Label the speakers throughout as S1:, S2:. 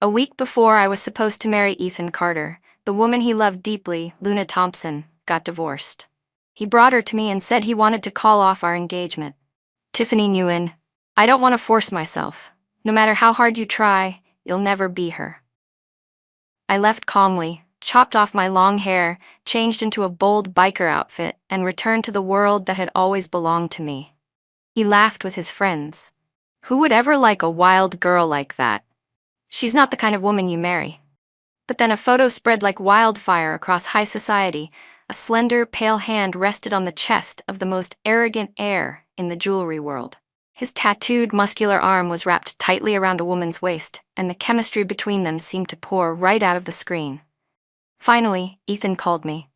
S1: A week before I was supposed to marry Ethan Carter, the woman he loved deeply, Luna Thompson, got divorced. He brought her to me and said he wanted to call off our engagement. Tiffany Nguyen, I don't want to force myself. No matter how hard you try, you'll never be her. I left calmly, chopped off my long hair, changed into a bold biker outfit, and returned to the world that had always belonged to me. He laughed with his friends. Who would ever like a wild girl like that? She's not the kind of woman you marry. But then a photo spread like wildfire across high society. A slender, pale hand rested on the chest of the most arrogant heir in the jewelry world. His tattooed, muscular arm was wrapped tightly around a woman's waist, and the chemistry between them seemed to pour right out of the screen. Finally, Ethan called me.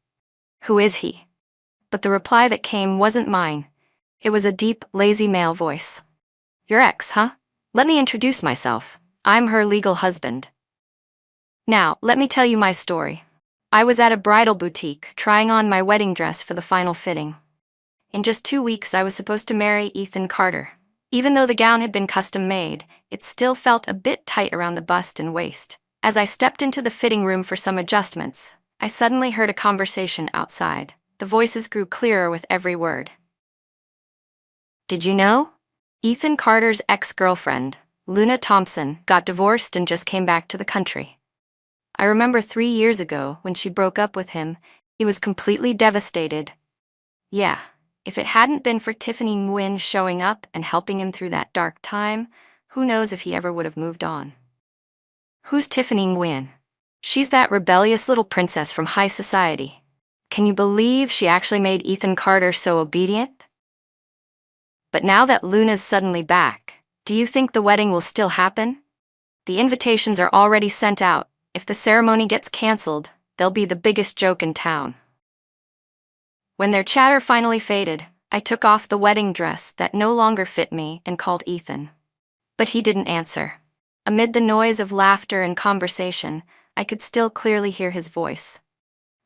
S1: Who is he? But the reply that came wasn't mine. It was a deep, lazy male voice. Your ex, huh? Let me introduce myself. I'm her legal husband. Now, let me tell you my story. I was at a bridal boutique, trying on my wedding dress for the final fitting. In just 2 weeks, I was supposed to marry Ethan Carter. Even though the gown had been custom-made, it still felt a bit tight around the bust and waist. As I stepped into the fitting room for some adjustments, I suddenly heard a conversation outside. The voices grew clearer with every word. Did you know? Ethan Carter's ex-girlfriend, Luna Thompson, got divorced and just came back to the country. I remember 3 years ago, when she broke up with him, he was completely devastated. Yeah, if it hadn't been for Tiffany Nguyen showing up and helping him through that dark time, who knows if he ever would have moved on. Who's Tiffany Nguyen? She's that rebellious little princess from high society. Can you believe she actually made Ethan Carter so obedient? But now that Luna's suddenly back, do you think the wedding will still happen? The invitations are already sent out. If the ceremony gets cancelled, they'll be the biggest joke in town. When their chatter finally faded, I took off the wedding dress that no longer fit me and called Ethan. But he didn't answer. Amid the noise of laughter and conversation, I could still clearly hear his voice.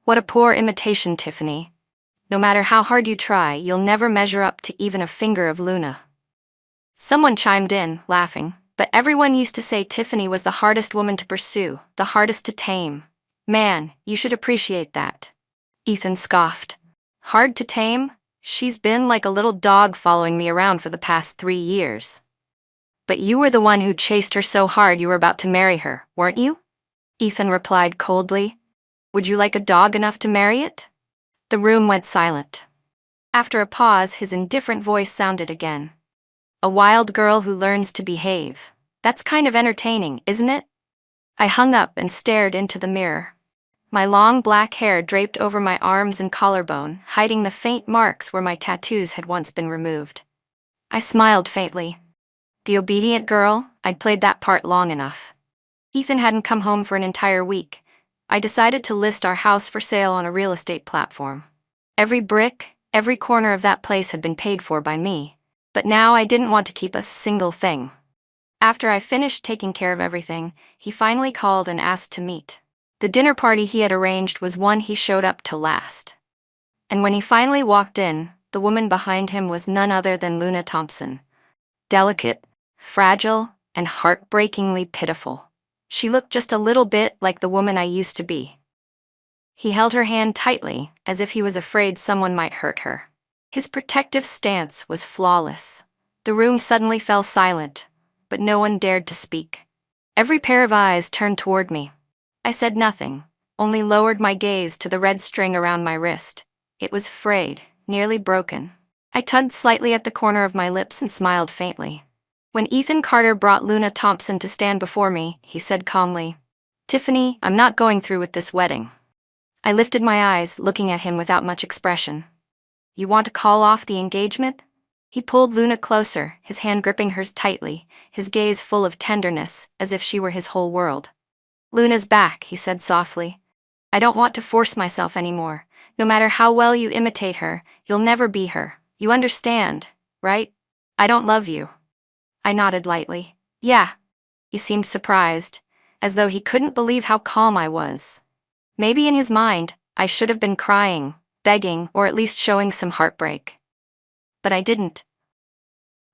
S1: What a poor imitation, Tiffany. No matter how hard you try, you'll never measure up to even a finger of Luna. Someone chimed in, laughing, but everyone used to say Tiffany was the hardest woman to pursue, the hardest to tame. Man, you should appreciate that. Ethan scoffed. Hard to tame? She's been like a little dog following me around for the past 3 years. But you were the one who chased her so hard you were about to marry her, weren't you? Ethan replied coldly. Would you like a dog enough to marry it? The room went silent. After a pause, his indifferent voice sounded again. A wild girl who learns to behave. That's kind of entertaining, isn't it? I hung up and stared into the mirror. My long black hair draped over my arms and collarbone, hiding the faint marks where my tattoos had once been removed. I smiled faintly. The obedient girl, I'd played that part long enough. Ethan hadn't come home for an entire week. I decided to list our house for sale on a real estate platform. Every brick, every corner of that place had been paid for by me. But now I didn't want to keep a single thing. After I finished taking care of everything, he finally called and asked to meet. The dinner party he had arranged was one he showed up to last. And when he finally walked in, the woman behind him was none other than Luna Thompson. Delicate, fragile, and heartbreakingly pitiful. She looked just a little bit like the woman I used to be. He held her hand tightly, as if he was afraid someone might hurt her. His protective stance was flawless. The room suddenly fell silent, but no one dared to speak. Every pair of eyes turned toward me. I said nothing, only lowered my gaze to the red string around my wrist. It was frayed, nearly broken. I tugged slightly at the corner of my lips and smiled faintly. When Ethan Carter brought Luna Thompson to stand before me, he said calmly, Tiffany, I'm not going through with this wedding. I lifted my eyes, looking at him without much expression. You want to call off the engagement? He pulled Luna closer, his hand gripping hers tightly, his gaze full of tenderness, as if she were his whole world. Luna's back, he said softly. I don't want to force myself anymore. No matter how well you imitate her, you'll never be her. You understand, right? I don't love you. I nodded lightly. Yeah. He seemed surprised, as though he couldn't believe how calm I was. Maybe in his mind, I should have been crying, begging, or at least showing some heartbreak. But I didn't.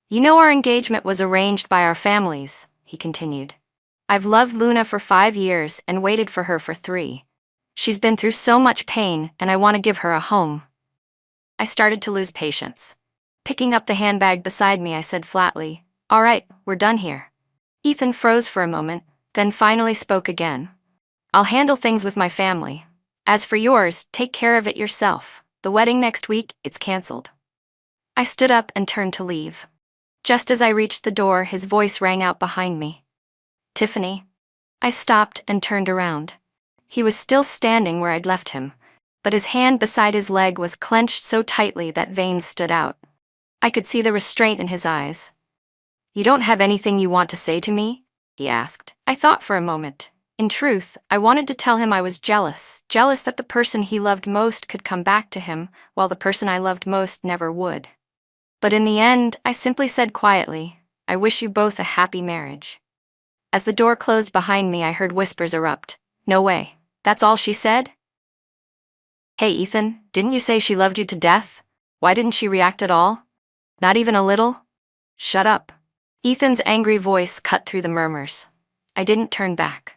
S1: You know, our engagement was arranged by our families, he continued. I've loved Luna for 5 years and waited for her for 3. She's been through so much pain, and I want to give her a home. I started to lose patience. Picking up the handbag beside me, I said flatly, "All right, we're done here." Ethan froze for a moment, then finally spoke again. "I'll handle things with my family. As for yours, take care of it yourself. The wedding next week, it's canceled." I stood up and turned to leave. Just as I reached the door, his voice rang out behind me. "Tiffany." I stopped and turned around. He was still standing where I'd left him, but his hand beside his leg was clenched so tightly that veins stood out. I could see the restraint in his eyes. "You don't have anything you want to say to me?" he asked. I thought for a moment. In truth, I wanted to tell him I was jealous that the person he loved most could come back to him, while the person I loved most never would. But in the end, I simply said quietly, "I wish you both a happy marriage." As the door closed behind me, I heard whispers erupt. "No way. That's all she said?" "Hey Ethan, didn't you say she loved you to death? Why didn't she react at all? Not even a little?" "Shut up." Ethan's angry voice cut through the murmurs. I didn't turn back.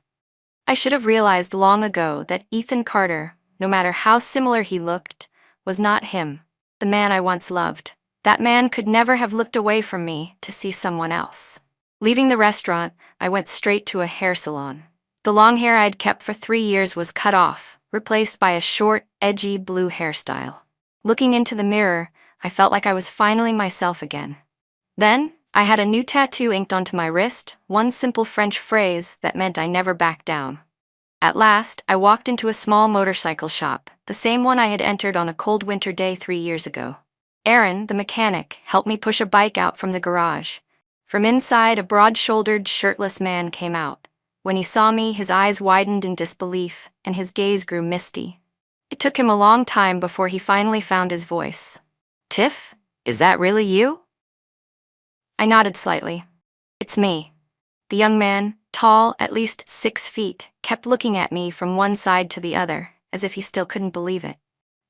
S1: I should have realized long ago that Ethan Carter, no matter how similar he looked, was not him, the man I once loved. That man could never have looked away from me to see someone else. Leaving the restaurant, I went straight to a hair salon. The long hair I'd kept for 3 years was cut off, replaced by a short, edgy blue hairstyle. Looking into the mirror, I felt like I was finally myself again. Then, I had a new tattoo inked onto my wrist, one simple French phrase that meant I never backed down. At last, I walked into a small motorcycle shop, the same one I had entered on a cold winter day 3 years ago. Aaron, the mechanic, helped me push a bike out from the garage. From inside, a broad-shouldered, shirtless man came out. When he saw me, his eyes widened in disbelief, and his gaze grew misty. It took him a long time before he finally found his voice. "Tiff, is that really you?" I nodded slightly. "It's me." The young man, tall, at least 6 feet, kept looking at me from one side to the other, as if he still couldn't believe it.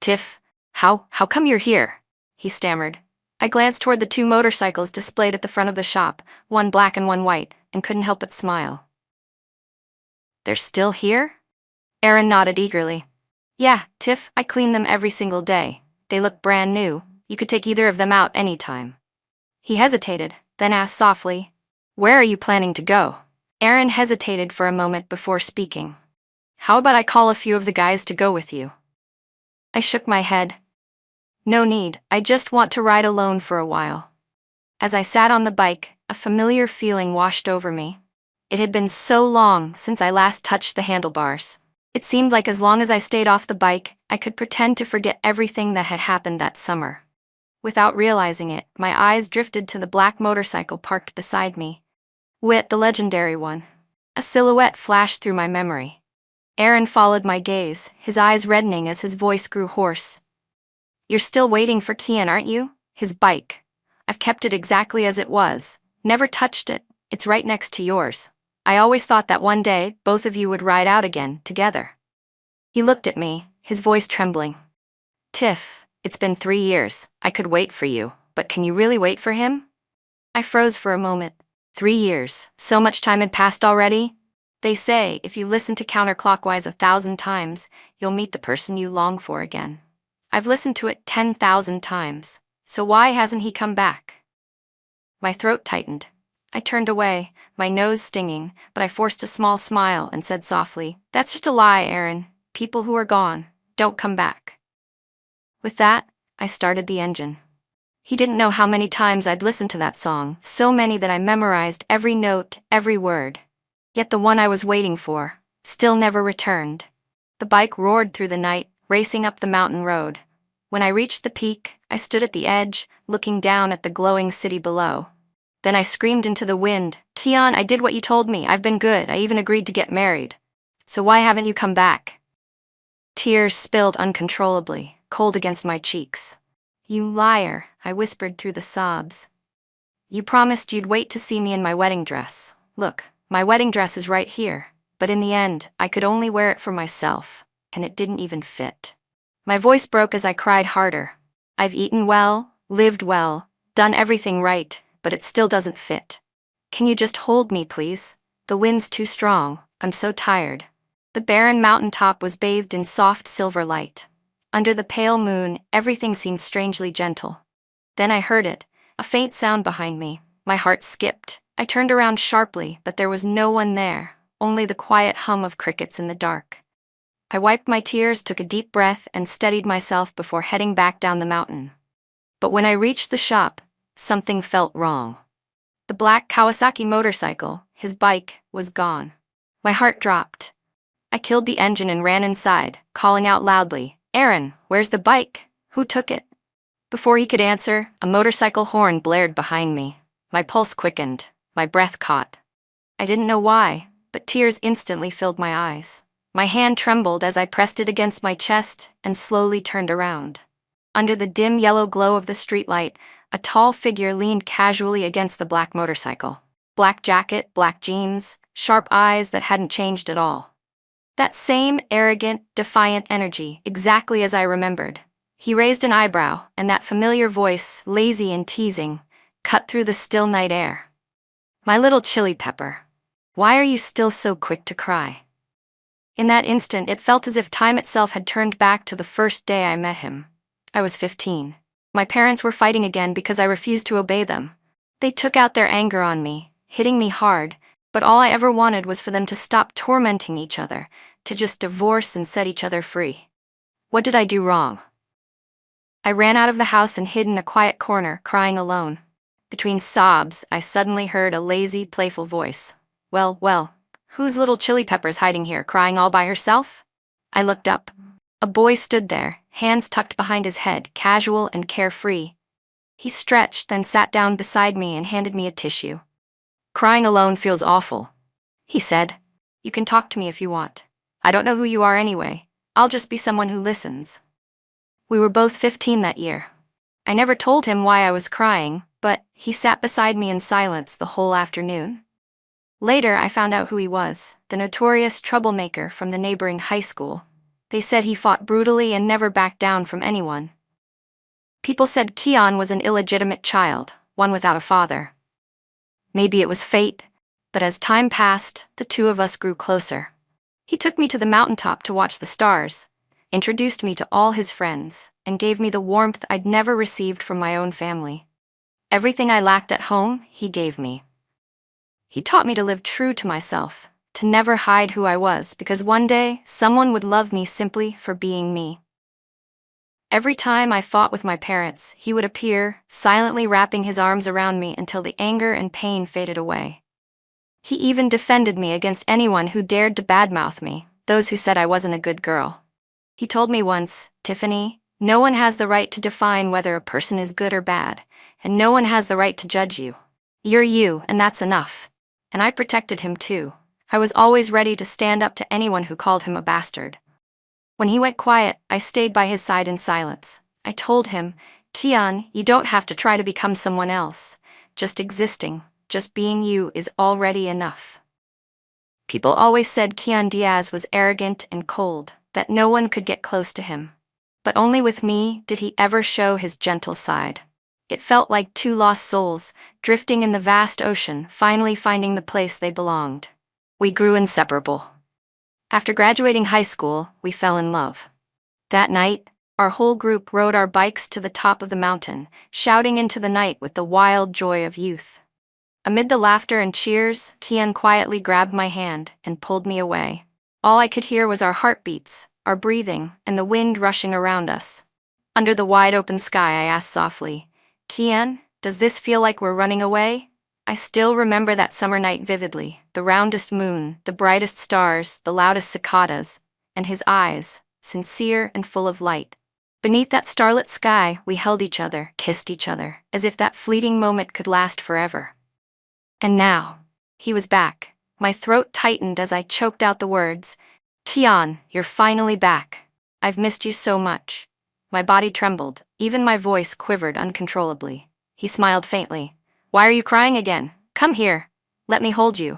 S1: "Tiff, how come you're here?" he stammered. I glanced toward the 2 motorcycles displayed at the front of the shop, one black and one white, and couldn't help but smile. "They're still here?" Aaron nodded eagerly. "Yeah, Tiff, I clean them every single day. They look brand new. You could take either of them out anytime." He hesitated, then asked softly, "Where are you planning to go?" Aaron hesitated for a moment before speaking. "How about I call a few of the guys to go with you?" I shook my head. "No need, I just want to ride alone for a while." As I sat on the bike, a familiar feeling washed over me. It had been so long since I last touched the handlebars. It seemed like as long as I stayed off the bike, I could pretend to forget everything that had happened that summer. Without realizing it, my eyes drifted to the black motorcycle parked beside me. Wit, the legendary one. A silhouette flashed through my memory. Aaron followed my gaze, his eyes reddening as his voice grew hoarse. "You're still waiting for Kian, aren't you? His bike. I've kept it exactly as it was. Never touched it. It's right next to yours. I always thought that one day, both of you would ride out again, together." He looked at me, his voice trembling. "Tiff, it's been 3 years. I could wait for you, but can you really wait for him?" I froze for a moment. 3 years, so much time had passed already? They say, if you listen to counterclockwise 1,000 times, you'll meet the person you long for again. I've listened to it 10,000 times, so why hasn't he come back? My throat tightened. I turned away, my nose stinging, but I forced a small smile and said softly, "That's just a lie, Aaron. People who are gone don't come back." With that, I started the engine. He didn't know how many times I'd listened to that song, so many that I memorized every note, every word. Yet the one I was waiting for still never returned. The bike roared through the night, racing up the mountain road. When I reached the peak, I stood at the edge, looking down at the glowing city below. Then I screamed into the wind, "Kian, I did what you told me. I've been good. I even agreed to get married. So why haven't you come back?" Tears spilled uncontrollably, cold against my cheeks. "You liar," I whispered through the sobs. "You promised you'd wait to see me in my wedding dress. Look, my wedding dress is right here. But in the end, I could only wear it for myself, and it didn't even fit." My voice broke as I cried harder. "I've eaten well, lived well, done everything right, but it still doesn't fit. Can you just hold me, please? The wind's too strong, I'm so tired. The barren mountain top was bathed in soft silver light. Under the pale moon, everything seemed strangely gentle. Then I heard it, a faint sound behind me. My heart skipped. I turned around sharply, but there was no one there, only the quiet hum of crickets in the dark. I wiped my tears, took a deep breath, and steadied myself before heading back down the mountain. But when I reached the shop, something felt wrong. The black Kawasaki motorcycle, his bike, was gone. My heart dropped. I killed the engine and ran inside, calling out loudly, "Aaron, where's the bike? Who took it?" Before he could answer, a motorcycle horn blared behind me. My pulse quickened, my breath caught. I didn't know why, but tears instantly filled my eyes. My hand trembled as I pressed it against my chest and slowly turned around. Under the dim yellow glow of the streetlight, a tall figure leaned casually against the black motorcycle. Black jacket, black jeans, sharp eyes that hadn't changed at all. That same arrogant, defiant energy, exactly as I remembered. He raised an eyebrow, and that familiar voice, lazy and teasing, cut through the still night air. "My little chili pepper, why are you still so quick to cry?" In that instant, it felt as if time itself had turned back to the first day I met him. I was 15. My parents were fighting again because I refused to obey them. They took out their anger on me, hitting me hard, but all I ever wanted was for them to stop tormenting each other, to just divorce and set each other free. What did I do wrong? I ran out of the house and hid in a quiet corner, crying alone. Between sobs, I suddenly heard a lazy, playful voice. Well, whose little chili pepper's hiding here, crying all by herself?" I looked up. A boy stood there, hands tucked behind his head, casual and carefree. He stretched, then sat down beside me and handed me a tissue. "Crying alone feels awful," he said. "You can talk to me if you want. I don't know who you are anyway. I'll just be someone who listens." We were both 15 that year. I never told him why I was crying, but he sat beside me in silence the whole afternoon. Later, I found out who he was, the notorious troublemaker from the neighboring high school. They said he fought brutally and never backed down from anyone. People said Keon was an illegitimate child, one without a father. Maybe it was fate, but as time passed, the two of us grew closer. He took me to the mountaintop to watch the stars, introduced me to all his friends, and gave me the warmth I'd never received from my own family. Everything I lacked at home, he gave me. He taught me to live true to myself, to never hide who I was, because one day, someone would love me simply for being me. Every time I fought with my parents, he would appear, silently wrapping his arms around me until the anger and pain faded away. He even defended me against anyone who dared to badmouth me, those who said I wasn't a good girl. He told me once, "Tiffany, no one has the right to define whether a person is good or bad, and no one has the right to judge you. You're you, and that's enough." And I protected him too. I was always ready to stand up to anyone who called him a bastard. When he went quiet, I stayed by his side in silence. I told him, "Keon, you don't have to try to become someone else. Just existing, just being you is already enough." People always said Keon Diaz was arrogant and cold, that no one could get close to him. But only with me did he ever show his gentle side. It felt like two lost souls, drifting in the vast ocean, finally finding the place they belonged. We grew inseparable. After graduating high school, we fell in love. That night, our whole group rode our bikes to the top of the mountain, shouting into the night with the wild joy of youth. Amid the laughter and cheers, Keon quietly grabbed my hand and pulled me away. All I could hear was our heartbeats, our breathing, and the wind rushing around us. Under the wide open sky, I asked softly, "Keon, does this feel like we're running away?" I still remember that summer night vividly, the roundest moon, the brightest stars, the loudest cicadas, and his eyes, sincere and full of light. Beneath that starlit sky, we held each other, kissed each other, as if that fleeting moment could last forever. And now, he was back. My throat tightened as I choked out the words, "Keon, you're finally back. I've missed you so much." My body trembled, even my voice quivered uncontrollably. He smiled faintly. "Why are you crying again? Come here. Let me hold you."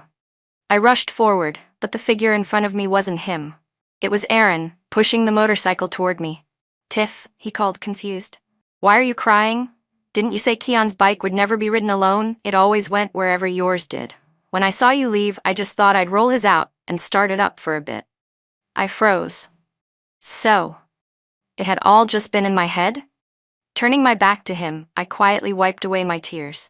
S1: I rushed forward, but the figure in front of me wasn't him. It was Aaron, pushing the motorcycle toward me. "Tiff," he called, confused. "Why are you crying? Didn't you say Keon's bike would never be ridden alone? It always went wherever yours did. When I saw you leave, I just thought I'd roll his out and start it up for a bit. I froze. So, it had all just been in my head? Turning my back to him, I quietly wiped away my tears.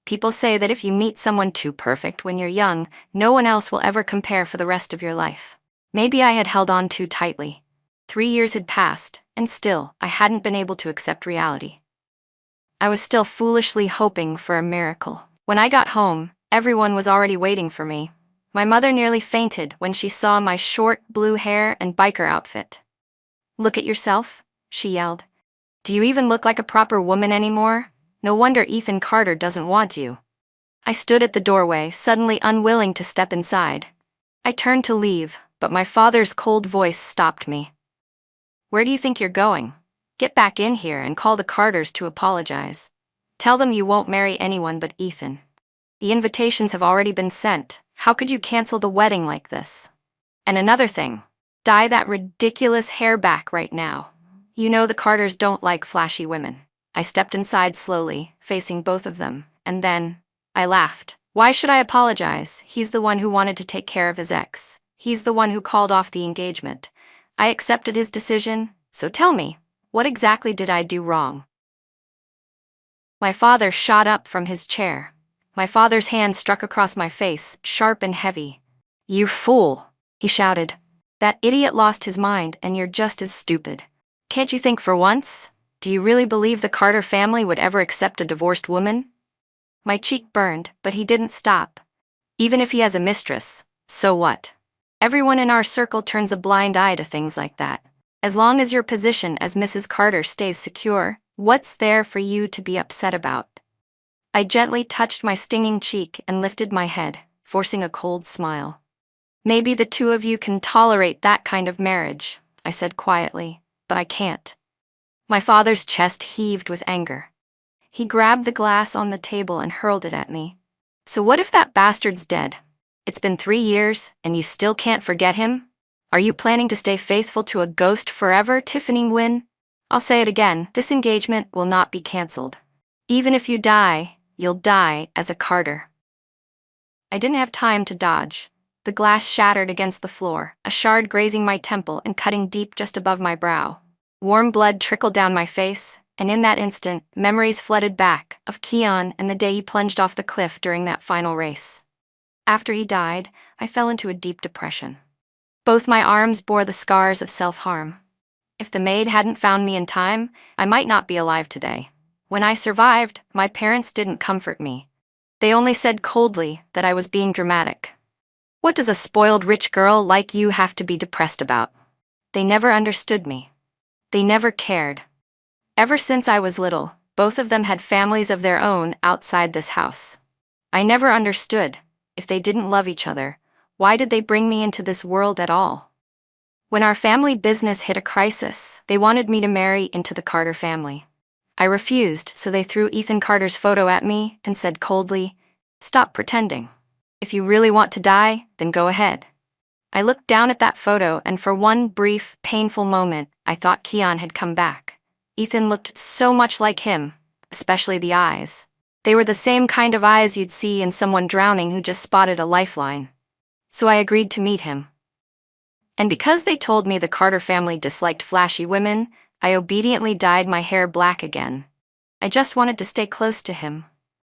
S1: People say that if you meet someone too perfect when you're young, no one else will ever compare for the rest of your life. Maybe I had held on too tightly. 3 years had passed, and still, I hadn't been able to accept reality. I was still foolishly hoping for a miracle. When I got home, everyone was already waiting for me. My mother nearly fainted when she saw my short blue hair and biker outfit. "Look at yourself," she yelled. "Do you even look like a proper woman anymore? No wonder Ethan Carter doesn't want you." I stood at the doorway, suddenly unwilling to step inside. I turned to leave, but my father's cold voice stopped me. "Where do you think you're going? Get back in here and call the Carters to apologize. Tell them you won't marry anyone but Ethan. The invitations have already been sent. How could you cancel the wedding like this? And another thing, dye that ridiculous hair back right now. You know the Carters don't like flashy women." I stepped inside slowly, facing both of them, and then, I laughed. Why should I apologize? He's the one who wanted to take care of his ex. He's the one who called off the engagement. I accepted his decision, so tell me, what exactly did I do wrong? My father shot up from his chair. My father's hand struck across my face, sharp and heavy. "You fool," he shouted. "That idiot lost his mind, and you're just as stupid. Can't you think for once? Do you really believe the Carter family would ever accept a divorced woman?" My cheek burned, but he didn't stop. "Even if he has a mistress, so what? Everyone in our circle turns a blind eye to things like that. As long as your position as Mrs. Carter stays secure, what's there for you to be upset about?" I gently touched my stinging cheek and lifted my head, forcing a cold smile. "Maybe the two of you can tolerate that kind of marriage," I said quietly, "but I can't." My father's chest heaved with anger. He grabbed the glass on the table and hurled it at me. "So what if that bastard's dead? It's been 3 years, and you still can't forget him? Are you planning to stay faithful to a ghost forever, Tiffany Nguyen? I'll say it again, this engagement will not be cancelled. Even if you die, you'll die as a Carter." I didn't have time to dodge. The glass shattered against the floor, a shard grazing my temple and cutting deep just above my brow. Warm blood trickled down my face, and in that instant, memories flooded back of Keon and the day he plunged off the cliff during that final race. After he died, I fell into a deep depression. Both my arms bore the scars of self-harm. If the maid hadn't found me in time, I might not be alive today. When I survived, my parents didn't comfort me. They only said coldly that I was being dramatic. "What does a spoiled rich girl like you have to be depressed about?" They never understood me. They never cared. Ever since I was little, both of them had families of their own outside this house. I never understood, if they didn't love each other, why did they bring me into this world at all? When our family business hit a crisis, they wanted me to marry into the Carter family. I refused, so they threw Ethan Carter's photo at me and said coldly, "Stop pretending. If you really want to die, then go ahead." I looked down at that photo, and for one brief, painful moment, I thought Keon had come back. Ethan looked so much like him, especially the eyes. They were the same kind of eyes you'd see in someone drowning who just spotted a lifeline. So I agreed to meet him. And because they told me the Carter family disliked flashy women, I obediently dyed my hair black again. I just wanted to stay close to him.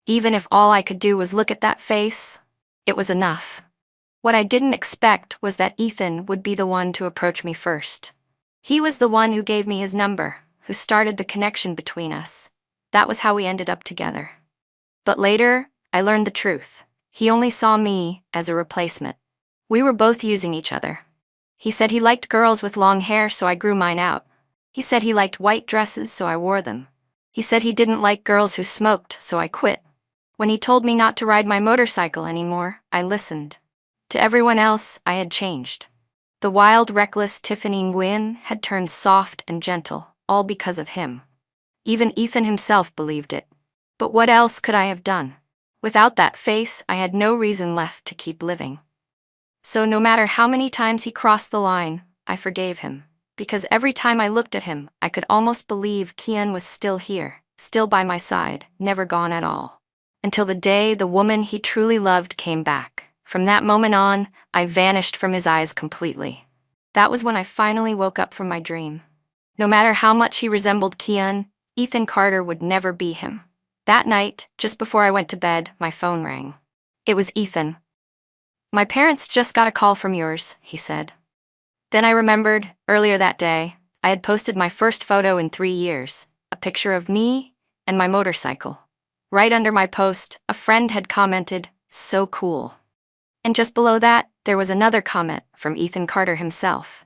S1: Even if all I could do was look at that face, it was enough. What I didn't expect was that Ethan would be the one to approach me first. He was the one who gave me his number, who started the connection between us. That was how we ended up together. But later, I learned the truth. He only saw me as a replacement. We were both using each other. He said he liked girls with long hair, so I grew mine out. He said he liked white dresses, so I wore them. He said he didn't like girls who smoked, so I quit. When he told me not to ride my motorcycle anymore, I listened. To everyone else, I had changed. The wild, reckless Tiffany Nguyen had turned soft and gentle, all because of him. Even Ethan himself believed it. But what else could I have done? Without that face, I had no reason left to keep living. So no matter how many times he crossed the line, I forgave him. Because every time I looked at him, I could almost believe Keon was still here, still by my side, never gone at all. until the day the woman he truly loved came back. From that moment on, I vanished from his eyes completely. That was when I finally woke up from my dream. No matter how much he resembled Keon, Ethan Carter would never be him. That night, just before I went to bed, my phone rang. It was Ethan. "My parents just got a call from yours," he said. Then I remembered, earlier that day, I had posted my first photo in 3 years, a picture of me and my motorcycle. Right under my post, a friend had commented, "So cool." And just below that, there was another comment from Ethan Carter himself.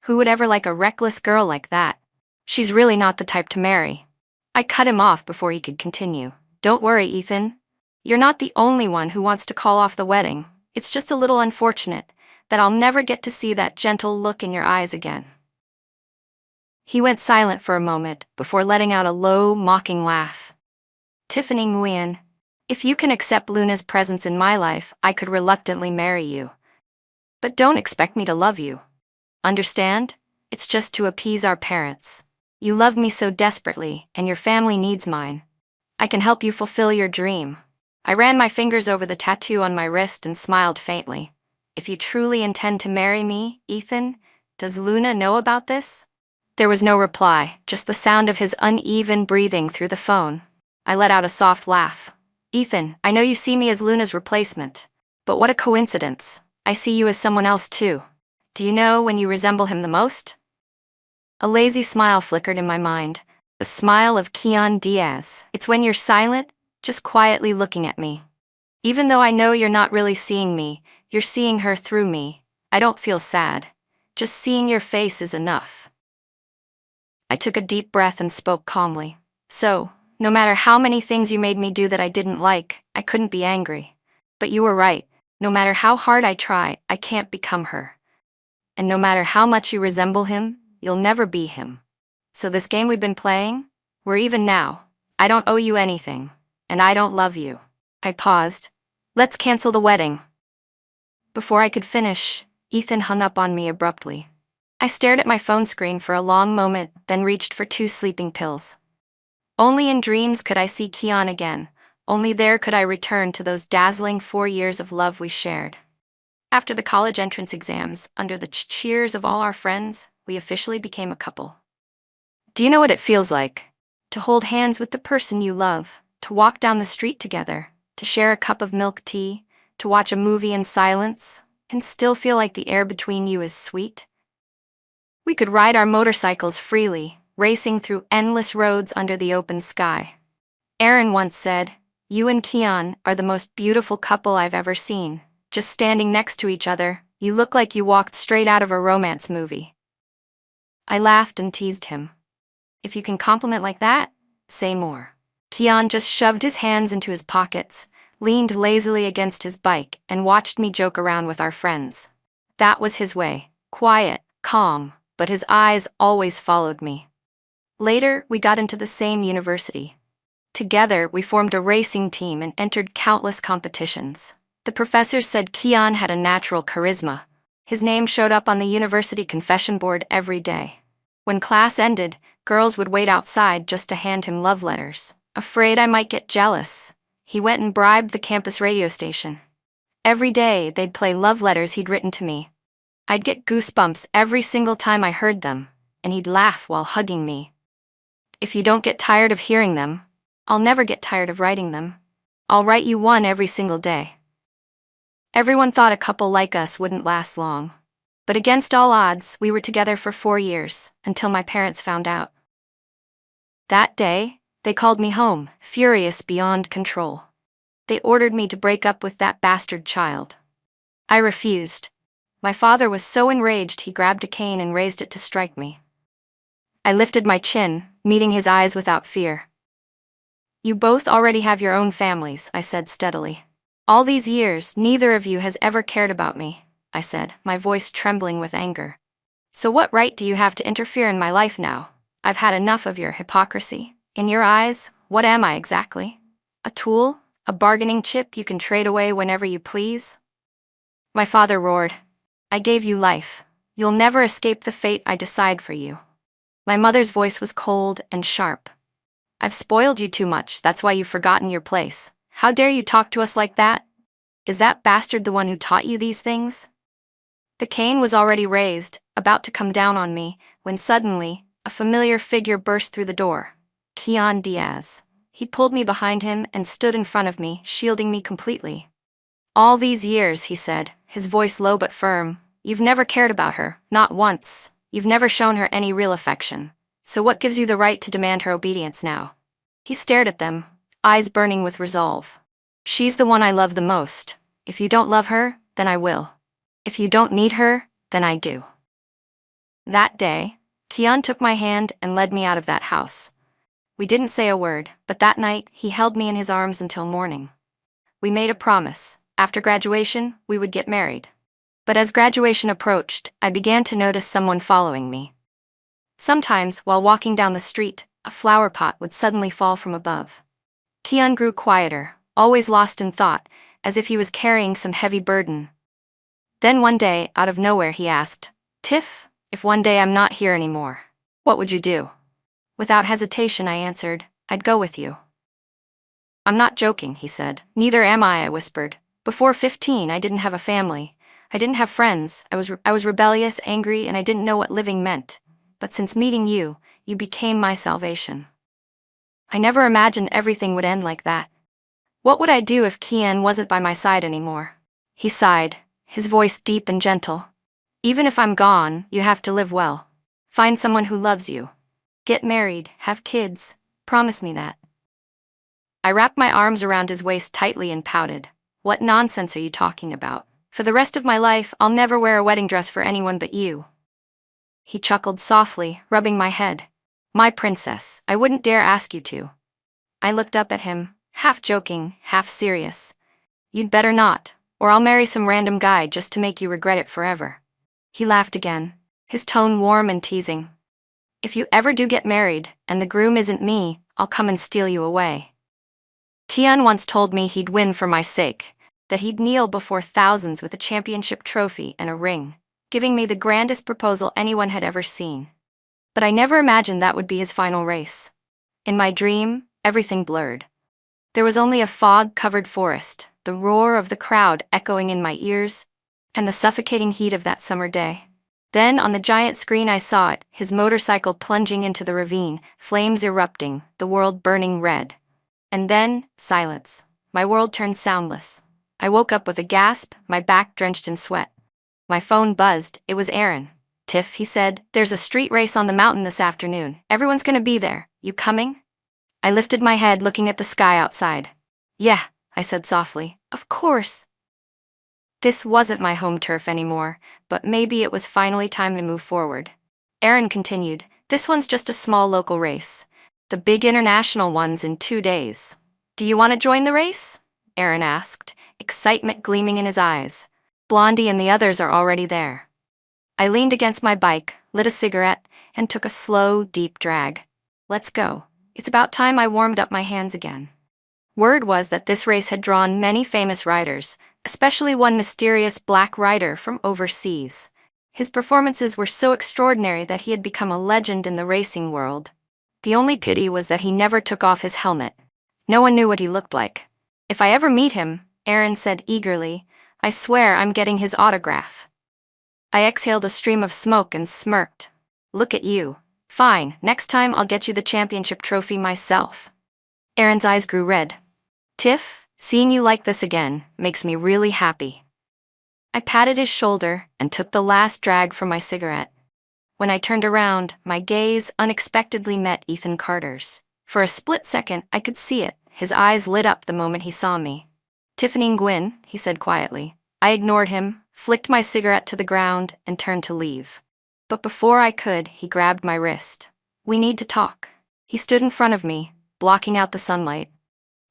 S1: "Who would ever like a reckless girl like that? She's really not the type to marry." I cut him off before he could continue. "Don't worry, Ethan. You're not the only one who wants to call off the wedding. It's just a little unfortunate that I'll never get to see that gentle look in your eyes again." He went silent for a moment before letting out a low, mocking laugh. "Tiffany Nguyen, if you can accept Luna's presence in my life, I could reluctantly marry you. But don't expect me to love you. Understand? It's just to appease our parents. You love me so desperately, and your family needs mine. I can help you fulfill your dream." I ran my fingers over the tattoo on my wrist and smiled faintly. "If you truly intend to marry me, Ethan, does Luna know about this?" There was no reply, just the sound of his uneven breathing through the phone. I let out a soft laugh. "Ethan, I know you see me as Luna's replacement, but what a coincidence. I see you as someone else too. Do you know when you resemble him the most?" A lazy smile flickered in my mind, the smile of Keon Diaz. "It's when you're silent, just quietly looking at me. Even though I know you're not really seeing me, you're seeing her through me. I don't feel sad. Just seeing your face is enough." I took a deep breath and spoke calmly. "So, no matter how many things you made me do that I didn't like, I couldn't be angry. But you were right. No matter how hard I try, I can't become her. And no matter how much you resemble him, you'll never be him. So this game we've been playing, we're even now. I don't owe you anything, and I don't love you." I paused. "Let's cancel the wedding." Before I could finish, Ethan hung up on me abruptly. I stared at my phone screen for a long moment, then reached for 2 sleeping pills. Only in dreams could I see Keon again. Only there could I return to those dazzling 4 years of love we shared. After the college entrance exams, under the cheers of all our friends, we officially became a couple. Do you know what it feels like? To hold hands with the person you love, to walk down the street together, to share a cup of milk tea, to watch a movie in silence, and still feel like the air between you is sweet? We could ride our motorcycles freely, racing through endless roads under the open sky. Aaron once said, "You and Keon are the most beautiful couple I've ever seen. Just standing next to each other, you look like you walked straight out of a romance movie." I laughed and teased him. "If you can compliment like that, say more." Keon just shoved his hands into his pockets, leaned lazily against his bike, and watched me joke around with our friends. That was his way, quiet, calm, but his eyes always followed me. Later, we got into the same university. Together, we formed a racing team and entered countless competitions. The professors said Keon had a natural charisma. His name showed up on the university confession board every day. When class ended, girls would wait outside just to hand him love letters. Afraid I might get jealous, he went and bribed the campus radio station. Every day, they'd play love letters he'd written to me. I'd get goosebumps every single time I heard them, and he'd laugh while hugging me. "If you don't get tired of hearing them, I'll never get tired of writing them. I'll write you one every single day." Everyone thought a couple like us wouldn't last long. But against all odds, we were together for 4 years, until my parents found out. That day, they called me home, furious beyond control. They ordered me to break up with that bastard child. I refused. My father was so enraged he grabbed a cane and raised it to strike me. I lifted my chin, meeting his eyes without fear. "You both already have your own families," I said steadily. "All these years, neither of you has ever cared about me," I said, my voice trembling with anger. "So what right do you have to interfere in my life now? I've had enough of your hypocrisy. In your eyes, what am I exactly? A tool? A bargaining chip you can trade away whenever you please?" My father roared, "I gave you life. You'll never escape the fate I decide for you." My mother's voice was cold and sharp. "I've spoiled you too much, that's why you've forgotten your place. How dare you talk to us like that? Is that bastard the one who taught you these things? The cane was already raised, about to come down on me, when suddenly, a familiar figure burst through the door. Kian Diaz. He pulled me behind him and stood in front of me, shielding me completely. All these years, he said, his voice low but firm, you've never cared about her, not once. You've never shown her any real affection. So what gives you the right to demand her obedience now? He stared at them, eyes burning with resolve. She's the one I love the most. If you don't love her, then I will. If you don't need her, then I do. That day, Kian took my hand and led me out of that house. We didn't say a word, but that night, he held me in his arms until morning. We made a promise. After graduation, we would get married. But as graduation approached, I began to notice someone following me. Sometimes, while walking down the street, a flower pot would suddenly fall from above. Kian grew quieter, always lost in thought, as if he was carrying some heavy burden. Then one day, out of nowhere, he asked, Tiff, if one day I'm not here anymore, what would you do? Without hesitation, I answered, I'd go with you. I'm not joking, he said. Neither am I whispered. Before 15, I didn't have a family. I didn't have friends. I was rebellious, angry, and I didn't know what living meant. But since meeting you, you became my salvation. I never imagined everything would end like that. What would I do if Kian wasn't by my side anymore? He sighed, his voice deep and gentle. Even if I'm gone, you have to live well. Find someone who loves you. Get married, have kids. Promise me that. I wrapped my arms around his waist tightly and pouted. What nonsense are you talking about? For the rest of my life, I'll never wear a wedding dress for anyone but you. He chuckled softly, rubbing my head. My princess, I wouldn't dare ask you to. I looked up at him, half joking, half serious. You'd better not, or I'll marry some random guy just to make you regret it forever. He laughed again, his tone warm and teasing. If you ever do get married, and the groom isn't me, I'll come and steal you away. Kian once told me he'd win for my sake, that he'd kneel before thousands with a championship trophy and a ring, giving me the grandest proposal anyone had ever seen. But I never imagined that would be his final race. In my dream, everything blurred. There was only a fog-covered forest, the roar of the crowd echoing in my ears, and the suffocating heat of that summer day. Then, on the giant screen I saw it, his motorcycle plunging into the ravine, flames erupting, the world burning red. And then, silence. My world turned soundless. I woke up with a gasp, my back drenched in sweat. My phone buzzed. It was Aaron. Tiff, he said, there's a street race on the mountain this afternoon. Everyone's gonna be there. You coming? I lifted my head, looking at the sky outside. Yeah, I said softly. Of course. This wasn't my home turf anymore, but maybe it was finally time to move forward. Aaron continued, this one's just a small local race. The big international one's in 2 days. Do you want to join the race? Aaron asked, excitement gleaming in his eyes. Blondie and the others are already there. I leaned against my bike, lit a cigarette, and took a slow, deep drag. Let's go. It's about time I warmed up my hands again. Word was that this race had drawn many famous riders, especially one mysterious black rider from overseas. His performances were so extraordinary that he had become a legend in the racing world. The only pity was that he never took off his helmet. No one knew what he looked like. If I ever meet him, Aaron said eagerly, I swear I'm getting his autograph. I exhaled a stream of smoke and smirked. Look at you. Fine, next time I'll get you the championship trophy myself. Aaron's eyes grew red. Tiff, seeing you like this again makes me really happy. I patted his shoulder and took the last drag from my cigarette. When I turned around, my gaze unexpectedly met Ethan Carter's. For a split second, I could see it. His eyes lit up the moment he saw me. Tiffany and Gwyn, he said quietly. I ignored him, flicked my cigarette to the ground, and turned to leave. But before I could, he grabbed my wrist. We need to talk. He stood in front of me, blocking out the sunlight.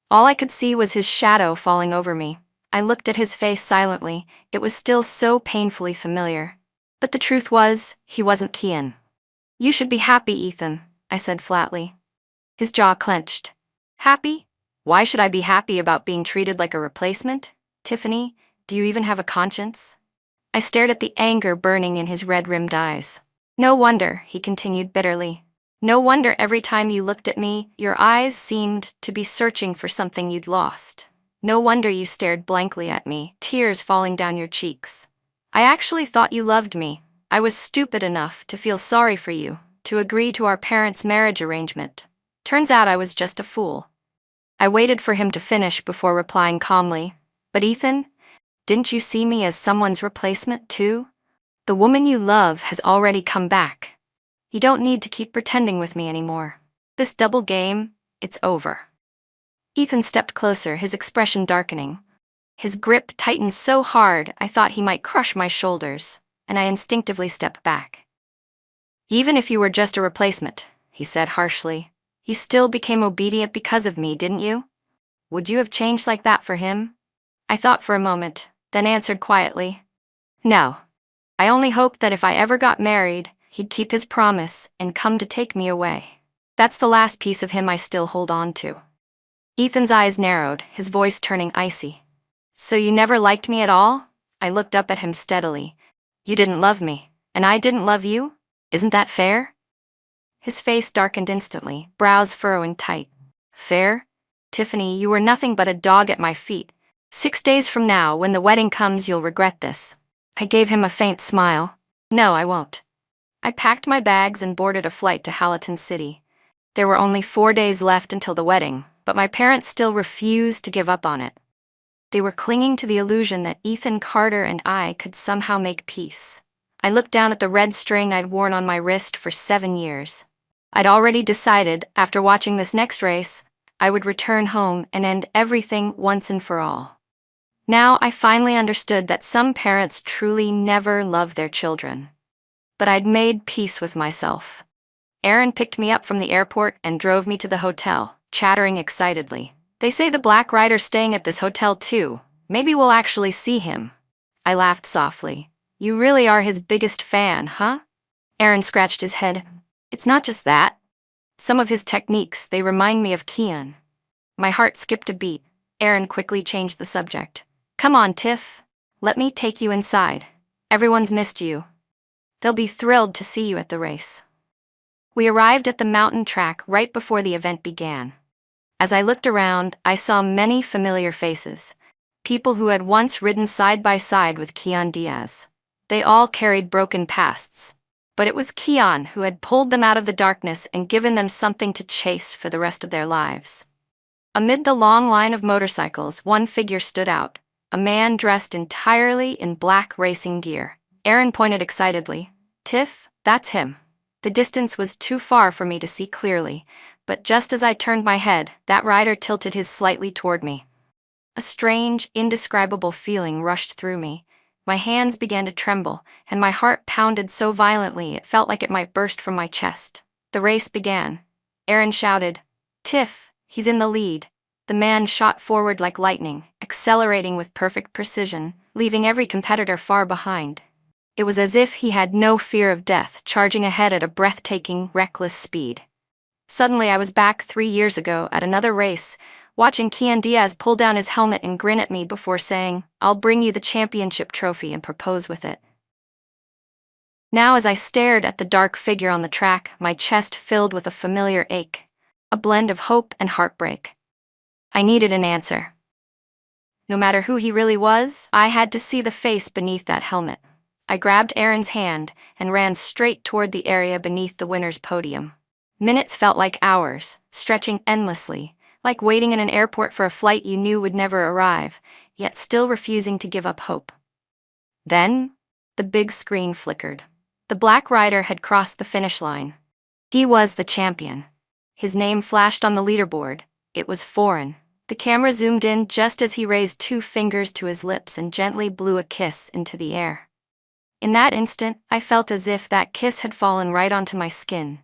S1: All I could see was his shadow falling over me. I looked at his face silently. It was still so painfully familiar. But the truth was, he wasn't Kian. You should be happy, Ethan, I said flatly. His jaw clenched. Happy? Why should I be happy about being treated like a replacement? Tiffany, do you even have a conscience? I stared at the anger burning in his red-rimmed eyes. No wonder, he continued bitterly. No wonder every time you looked at me, your eyes seemed to be searching for something you'd lost. No wonder you stared blankly at me, tears falling down your cheeks. I actually thought you loved me. I was stupid enough to feel sorry for you, to agree to our parents' marriage arrangement. Turns out I was just a fool. I waited for him to finish before replying calmly. But Ethan, didn't you see me as someone's replacement too? The woman you love has already come back. You don't need to keep pretending with me anymore. This double game, it's over. Ethan stepped closer, his expression darkening. His grip tightened so hard I thought he might crush my shoulders, and I instinctively stepped back. Even if you were just a replacement, he said harshly, you still became obedient because of me, didn't you? Would you have changed like that for him? I thought for a moment, then answered quietly, no. I only hoped that if I ever got married, he'd keep his promise and come to take me away. That's the last piece of him I still hold on to. Ethan's eyes narrowed, his voice turning icy. So you never liked me at all? I looked up at him steadily. You didn't love me, and I didn't love you? Isn't that fair? His face darkened instantly, brows furrowing tight. Fair? Tiffany, you were nothing but a dog at my feet. 6 days from now, when the wedding comes, you'll regret this. I gave him a faint smile. No, I won't. I packed my bags and boarded a flight to Hallaton City. There were only 4 days left until the wedding, but my parents still refused to give up on it. They were clinging to the illusion that Ethan Carter and I could somehow make peace. I looked down at the red string I'd worn on my wrist for 7 years. I'd already decided, after watching this next race, I would return home and end everything once and for all. Now I finally understood that some parents truly never love their children. But I'd made peace with myself. Aaron picked me up from the airport and drove me to the hotel, chattering excitedly. They say the Black Rider's staying at this hotel too. Maybe we'll actually see him. I laughed softly. You really are his biggest fan, huh? Aaron scratched his head. It's not just that. Some of his techniques, they remind me of Kian. My heart skipped a beat. Aaron quickly changed the subject. Come on, Tiff. Let me take you inside. Everyone's missed you. They'll be thrilled to see you at the race. We arrived at the mountain track right before the event began. As I looked around, I saw many familiar faces, people who had once ridden side by side with Kian Diaz. They all carried broken pasts, but it was Kian who had pulled them out of the darkness and given them something to chase for the rest of their lives. Amid the long line of motorcycles, one figure stood out, a man dressed entirely in black racing gear. Aaron pointed excitedly. Tiff, that's him. The distance was too far for me to see clearly, but just as I turned my head, that rider tilted his slightly toward me. A strange, indescribable feeling rushed through me. My hands began to tremble, and my heart pounded so violently it felt like it might burst from my chest. The race began. Aaron shouted, Tiff, he's in the lead. The man shot forward like lightning, accelerating with perfect precision, leaving every competitor far behind. It was as if he had no fear of death, charging ahead at a breathtaking, reckless speed. Suddenly I was back 3 years ago at another race, watching Kian Diaz pull down his helmet and grin at me before saying, I'll bring you the championship trophy and propose with it. Now as I stared at the dark figure on the track, my chest filled with a familiar ache, a blend of hope and heartbreak. I needed an answer. No matter who he really was, I had to see the face beneath that helmet. I grabbed Aaron's hand and ran straight toward the area beneath the winner's podium. Minutes felt like hours, stretching endlessly, like waiting in an airport for a flight you knew would never arrive, yet still refusing to give up hope. Then, the big screen flickered. The Black Rider had crossed the finish line. He was the champion. His name flashed on the leaderboard. It was foreign. The camera zoomed in just as he raised 2 fingers to his lips and gently blew a kiss into the air. In that instant, I felt as if that kiss had fallen right onto my skin.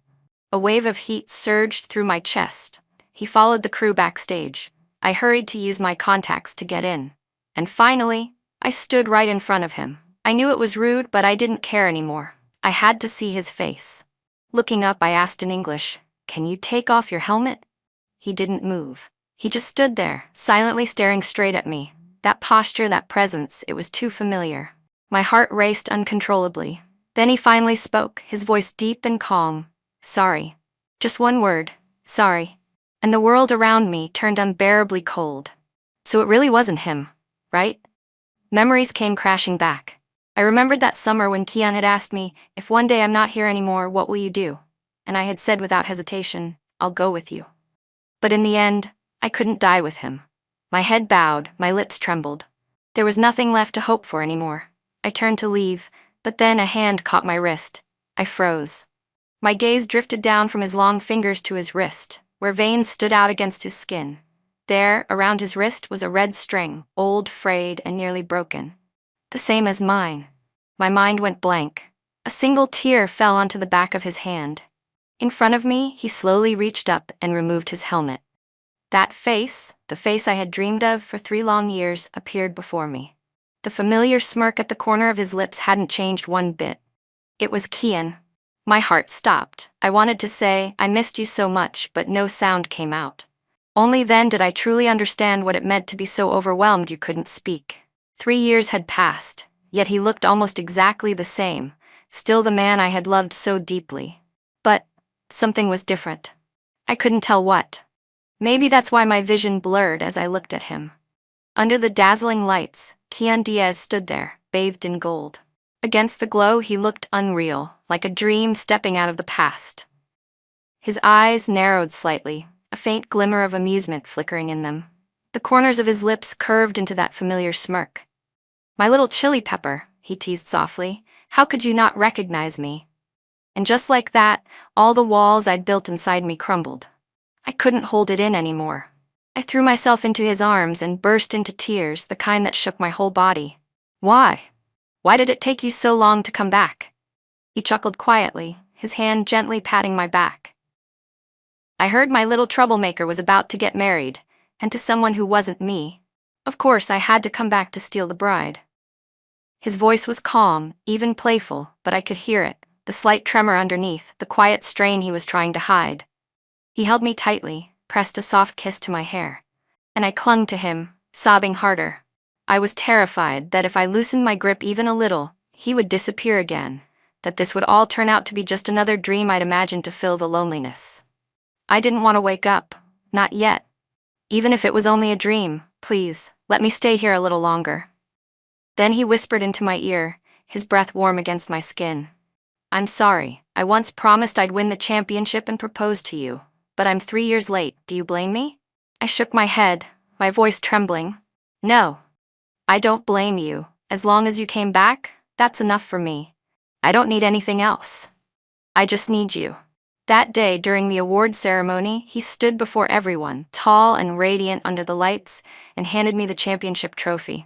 S1: A wave of heat surged through my chest. He followed the crew backstage. I hurried to use my contacts to get in. And finally, I stood right in front of him. I knew it was rude, but I didn't care anymore. I had to see his face. Looking up, I asked in English, "Can you take off your helmet?" He didn't move. He just stood there, silently staring straight at me. That posture, that presence, it was too familiar. My heart raced uncontrollably. Then he finally spoke, his voice deep and calm. Sorry. Just one word. Sorry. And the world around me turned unbearably cold. So it really wasn't him, right? Memories came crashing back. I remembered that summer when Kian had asked me, if one day I'm not here anymore, what will you do? And I had said without hesitation, I'll go with you. But in the end, I couldn't die with him. My head bowed, my lips trembled. There was nothing left to hope for anymore. I turned to leave, but then a hand caught my wrist. I froze. My gaze drifted down from his long fingers to his wrist, where veins stood out against his skin. There, around his wrist, was a red string, old, frayed, and nearly broken. The same as mine. My mind went blank. A single tear fell onto the back of his hand. In front of me, he slowly reached up and removed his helmet. That face, the face I had dreamed of for 3 long years, appeared before me. The familiar smirk at the corner of his lips hadn't changed one bit. It was Kian. My heart stopped. I wanted to say, I missed you so much, but no sound came out. Only then did I truly understand what it meant to be so overwhelmed you couldn't speak. 3 years had passed, yet he looked almost exactly the same, still the man I had loved so deeply. But something was different. I couldn't tell what. Maybe that's why my vision blurred as I looked at him. Under the dazzling lights, Kian Diaz stood there, bathed in gold. Against the glow, he looked unreal, like a dream stepping out of the past. His eyes narrowed slightly, a faint glimmer of amusement flickering in them. The corners of his lips curved into that familiar smirk. "My little chili pepper," he teased softly, "how could you not recognize me?" And just like that, all the walls I'd built inside me crumbled. I couldn't hold it in anymore. I threw myself into his arms and burst into tears, the kind that shook my whole body. "Why? Why did it take you so long to come back?" He chuckled quietly, his hand gently patting my back. "I heard my little troublemaker was about to get married, and to someone who wasn't me. Of course, I had to come back to steal the bride." His voice was calm, even playful, but I could hear it, the slight tremor underneath, the quiet strain he was trying to hide. He held me tightly, pressed a soft kiss to my hair, and I clung to him, sobbing harder. I was terrified that if I loosened my grip even a little, he would disappear again, that this would all turn out to be just another dream I'd imagined to fill the loneliness. I didn't want to wake up, not yet. Even if it was only a dream, please, let me stay here a little longer. Then he whispered into my ear, his breath warm against my skin. "I'm sorry, I once promised I'd win the championship and propose to you, but I'm 3 years late, do you blame me?" I shook my head, my voice trembling. "No. I don't blame you. As long as you came back, that's enough for me. I don't need anything else. I just need you." That day, during the award ceremony, he stood before everyone, tall and radiant under the lights, and handed me the championship trophy.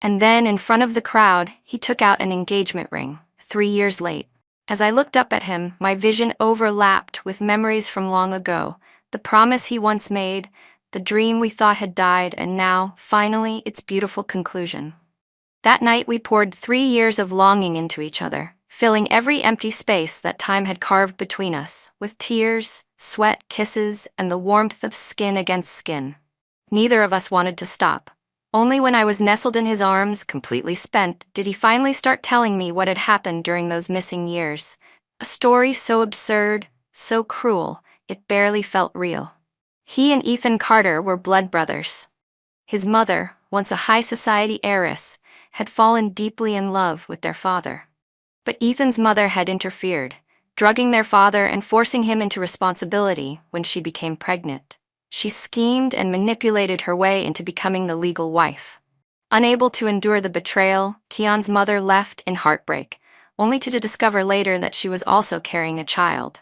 S1: And then, in front of the crowd, he took out an engagement ring, 3 years late. As I looked up at him, my vision overlapped with memories from long ago, the promise he once made, the dream we thought had died, and now, finally, its beautiful conclusion. That night we poured 3 years of longing into each other, filling every empty space that time had carved between us, with tears, sweat, kisses, and the warmth of skin against skin. Neither of us wanted to stop. Only when I was nestled in his arms, completely spent, did he finally start telling me what had happened during those missing years. A story so absurd, so cruel, it barely felt real. He and Ethan Carter were blood brothers. His mother, once a high society heiress, had fallen deeply in love with their father. But Ethan's mother had interfered, drugging their father and forcing him into responsibility when she became pregnant. She schemed and manipulated her way into becoming the legal wife. Unable to endure the betrayal, Kian's mother left in heartbreak, only to discover later that she was also carrying a child.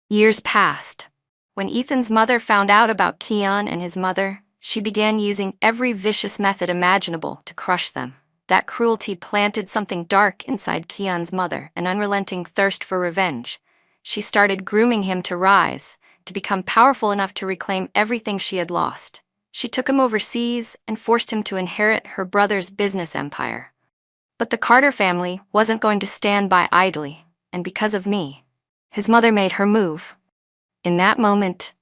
S1: Years passed. When Ethan's mother found out about Kian and his mother, she began using every vicious method imaginable to crush them. That cruelty planted something dark inside Kian's mother, an unrelenting thirst for revenge. She started grooming him to rise, to become powerful enough to reclaim everything she had lost. She took him overseas and forced him to inherit her brother's business empire. But the Carter family wasn't going to stand by idly, and because of me, his mother made her move. In that moment,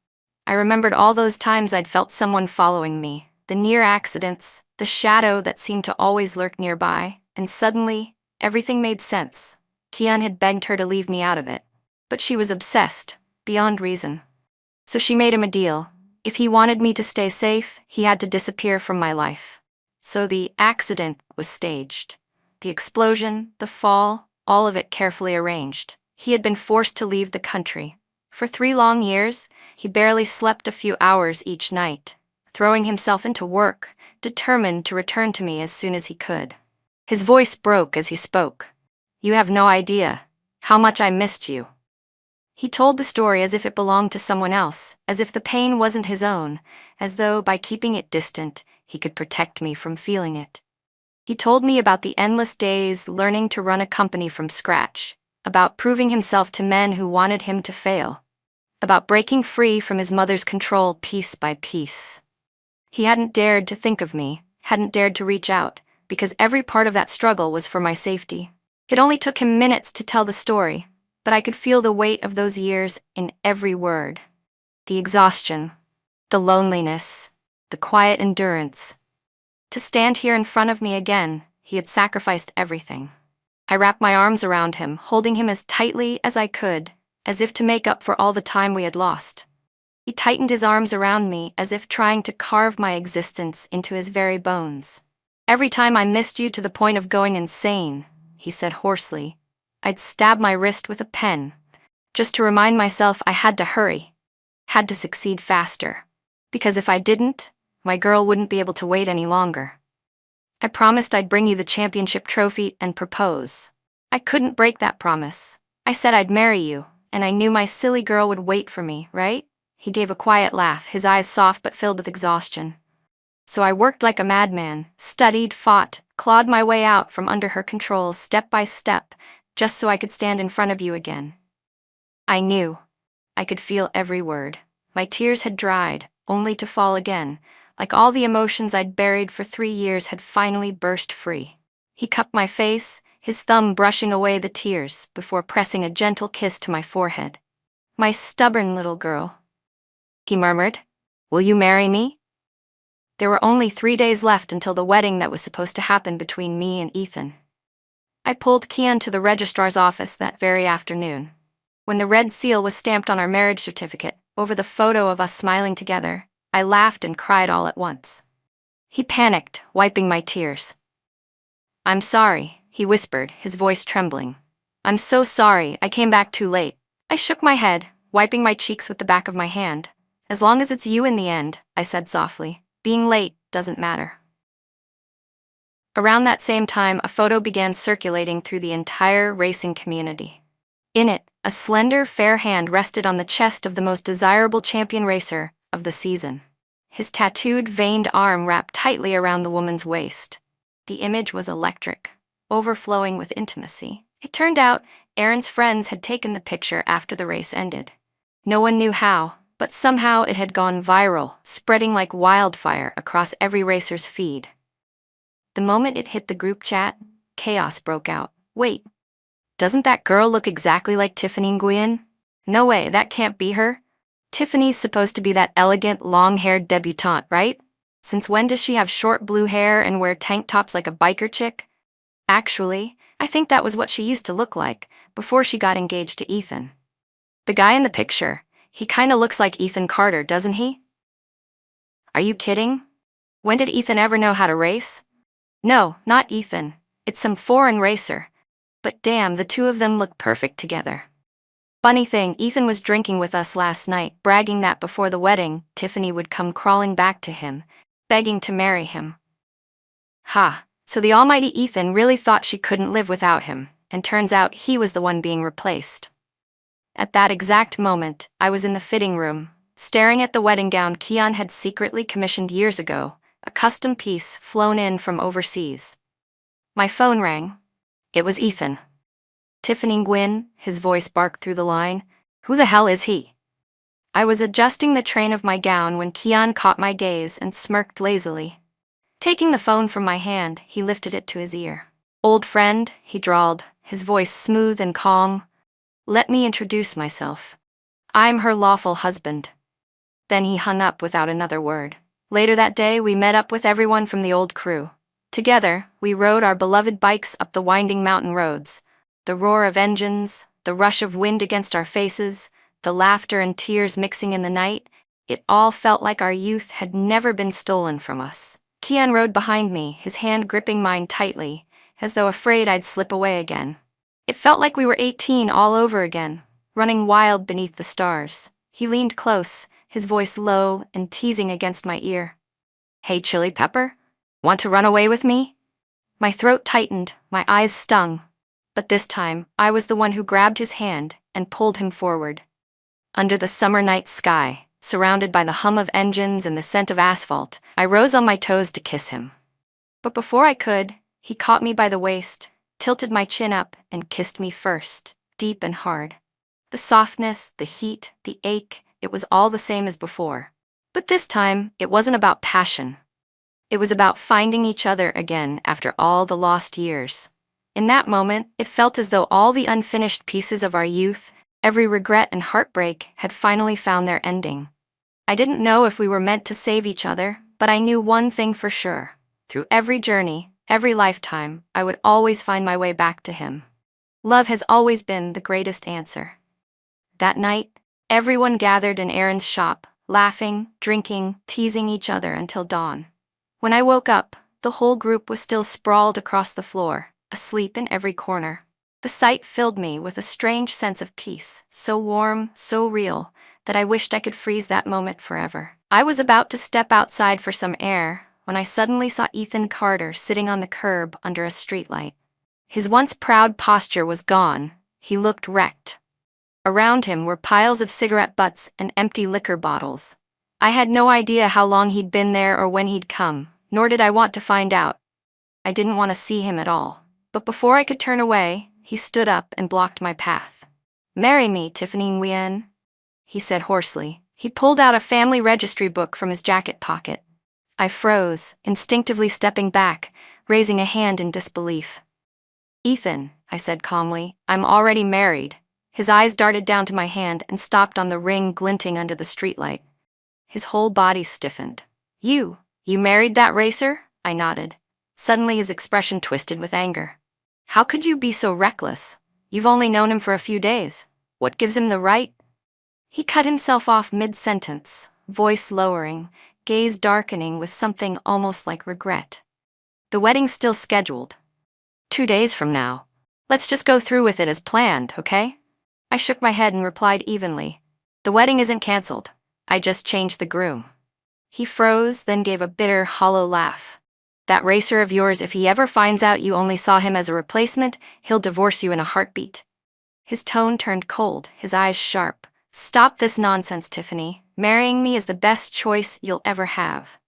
S1: I remembered all those times I'd felt someone following me, the near accidents, the shadow that seemed to always lurk nearby, and suddenly, everything made sense. Kian had begged her to leave me out of it, but she was obsessed, beyond reason. So she made him a deal. If he wanted me to stay safe, he had to disappear from my life. So the accident was staged. The explosion, the fall, all of it carefully arranged. He had been forced to leave the country. For 3 long years, he barely slept a few hours each night, throwing himself into work, determined to return to me as soon as he could. His voice broke as he spoke. "You have no idea how much I missed you." He told the story as if it belonged to someone else, as if the pain wasn't his own, as though by keeping it distant, he could protect me from feeling it. He told me about the endless days learning to run a company from scratch, about proving himself to men who wanted him to fail, about breaking free from his mother's control piece by piece. He hadn't dared to think of me, hadn't dared to reach out, because every part of that struggle was for my safety. It only took him minutes to tell the story, but I could feel the weight of those years in every word. The exhaustion, the loneliness, the quiet endurance. To stand here in front of me again, he had sacrificed everything. I wrapped my arms around him, holding him as tightly as I could, as if to make up for all the time we had lost. He tightened his arms around me as if trying to carve my existence into his very bones. "Every time I missed you to the point of going insane," he said hoarsely, "I'd stab my wrist with a pen, just to remind myself I had to hurry, had to succeed faster. Because if I didn't, my girl wouldn't be able to wait any longer. I promised I'd bring you the championship trophy and propose. I couldn't break that promise. I said I'd marry you, and I knew my silly girl would wait for me, right?" He gave a quiet laugh, his eyes soft but filled with exhaustion. "So I worked like a madman, studied, fought, clawed my way out from under her control step by step, just so I could stand in front of you again. I knew. I could feel every word. My tears had dried, only to fall again, like all the emotions I'd buried for 3 years had finally burst free." He cupped my face, his thumb brushing away the tears, before pressing a gentle kiss to my forehead. "My stubborn little girl," he murmured. "Will you marry me?" There were only 3 days left until the wedding that was supposed to happen between me and Ethan. I pulled Kian to the registrar's office that very afternoon. When the red seal was stamped on our marriage certificate, over the photo of us smiling together, I laughed and cried all at once. He panicked, wiping my tears. "I'm sorry," he whispered, his voice trembling. "I'm so sorry, I came back too late." I shook my head, wiping my cheeks with the back of my hand. "As long as it's you in the end," I said softly. "Being late doesn't matter." Around that same time, a photo began circulating through the entire racing community. In it, a slender, fair hand rested on the chest of the most desirable champion racer of the season. His tattooed, veined arm wrapped tightly around the woman's waist. The image was electric, overflowing with intimacy. It turned out Aaron's friends had taken the picture after the race ended. No one knew how, but somehow it had gone viral, spreading like wildfire across every racer's feed. The moment it hit the group chat, chaos broke out. "Wait, doesn't that girl look exactly like Tiffany Nguyen? No way, that can't be her. Tiffany's supposed to be that elegant, long-haired debutante, right? Since when does she have short blue hair and wear tank tops like a biker chick? Actually, I think that was what she used to look like before she got engaged to Ethan. The guy in the picture, he kinda looks like Ethan Carter, doesn't he? Are you kidding? When did Ethan ever know how to race? No, not Ethan. It's some foreign racer. But damn, the two of them look perfect together." Funny thing, Ethan was drinking with us last night, bragging that before the wedding, Tiffany would come crawling back to him, begging to marry him. Ha, so the almighty Ethan really thought she couldn't live without him, and turns out he was the one being replaced. At that exact moment, I was in the fitting room, staring at the wedding gown Kian had secretly commissioned years ago, a custom piece flown in from overseas. My phone rang. It was Ethan. "Tiffany Nguyen," his voice barked through the line. "Who the hell is he?" I was adjusting the train of my gown when Kian caught my gaze and smirked lazily. Taking the phone from my hand, he lifted it to his ear. "Old friend," he drawled, his voice smooth and calm. "Let me introduce myself. I'm her lawful husband." Then he hung up without another word. Later that day, we met up with everyone from the old crew. Together, we rode our beloved bikes up the winding mountain roads. The roar of engines, the rush of wind against our faces, the laughter and tears mixing in the night, It all felt like our youth had never been stolen from us. Kian rode behind me, his hand gripping mine tightly, as though afraid I'd slip away again. It felt like we were 18 all over again, running wild beneath the stars. He leaned close, his voice low and teasing against my ear. "Hey, Chili Pepper? Want to run away with me?" My throat tightened, my eyes stung. But this time, I was the one who grabbed his hand and pulled him forward. Under the summer night sky, surrounded by the hum of engines and the scent of asphalt, I rose on my toes to kiss him. But before I could, he caught me by the waist, tilted my chin up, and kissed me first, deep and hard. The softness, the heat, the ache, it was all the same as before. But this time, it wasn't about passion. It was about finding each other again after all the lost years. In that moment, it felt as though all the unfinished pieces of our youth, every regret and heartbreak, had finally found their ending. I didn't know if we were meant to save each other, but I knew one thing for sure. Through every journey, every lifetime, I would always find my way back to him. Love has always been the greatest answer. That night, everyone gathered in Aaron's shop, laughing, drinking, teasing each other until dawn. When I woke up, the whole group was still sprawled across the floor, asleep in every corner. The sight filled me with a strange sense of peace, so warm, so real, that I wished I could freeze that moment forever. I was about to step outside for some air when I suddenly saw Ethan Carter sitting on the curb under a streetlight. His once proud posture was gone. He looked wrecked. Around him were piles of cigarette butts and empty liquor bottles. I had no idea how long he'd been there or when he'd come, nor did I want to find out. I didn't want to see him at all. But before I could turn away, he stood up and blocked my path. "Marry me, Tiffany Nguyen," he said hoarsely. He pulled out a family registry book from his jacket pocket. I froze, instinctively stepping back, raising a hand in disbelief. "Ethan," I said calmly, "I'm already married." His eyes darted down to my hand and stopped on the ring glinting under the streetlight. His whole body stiffened. You married that racer?" I nodded. Suddenly his expression twisted with anger. "How could you be so reckless? You've only known him for a few days. What gives him the right?" He cut himself off mid-sentence, voice lowering, gaze darkening with something almost like regret. "The wedding's still scheduled. 2 days from now. Let's just go through with it as planned, okay?" I shook my head and replied evenly. "The wedding isn't canceled. I just changed the groom." He froze, then gave a bitter, hollow laugh. "That racer of yours, if he ever finds out you only saw him as a replacement, he'll divorce you in a heartbeat." His tone turned cold, his eyes sharp. "Stop this nonsense, Tiffany. Marrying me is the best choice you'll ever have."